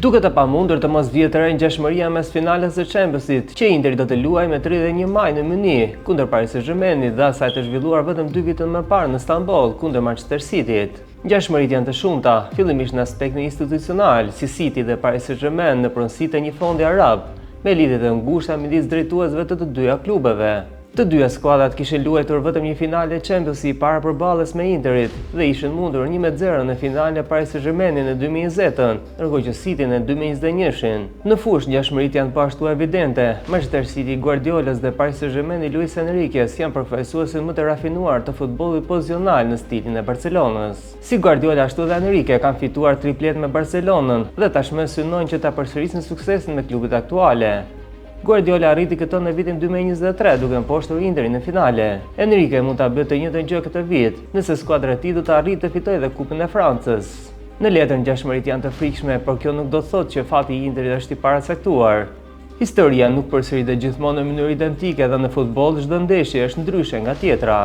Duket e pamundur të mos vijë të re ngjashmëria mes finales së Championship që Interi do të luajë me 31 maj në Mynih kundër Paris Saint-Germainit dhe asaj të zhvilluar vetëm 2 vite më parë në Stamboll kundër Manchester Cityt. Ngjashmëritë janë të shumta, fillimisht në aspektin institucional, si City dhe Paris Saint-Germain në pronësitë e një fondi arab, me lidhje të ngushta midis drejtuesve të dyja klubeve. Të dyja skuadrat kishin luajtur vetëm një finale Championship para përballjes me Interit dhe ishin mundur 1-0 në finalen e Paris Saint-Germainit në 2020-ën, ndërkohë që City në 2021-shin. Në fushë ngjashmëritë janë po ashtu evidente. Manchester City Guardiolas dhe Paris Saint-Germain Luis Enriques janë përfaqësuesit më të rafinuar të futbollit pozicional në stilin e Barcelonës. Si Guardiola ashtu dhe Enrique kanë fituar triplet me Barcelonën dhe tashmë synojnë që ta përsërisin suksesin me klubet aktuale. Guardiola arriti këto në vitin 2023 duke mposhtur Interin në finale. Enrique mund ta bëjë të njëjtën gjë këtë vit, nëse skuadra e tij do të arrijë të fitojë dhe Kupën e Francës. Në letër ngjashmëritë janë të frikshme, por kjo nuk do të thotë që fati i Interit është i paracaktuar. Historia nuk përsëritet gjithmonë në mënyrë identike dhe në futboll çdo ndeshje është ndryshe nga tjetra.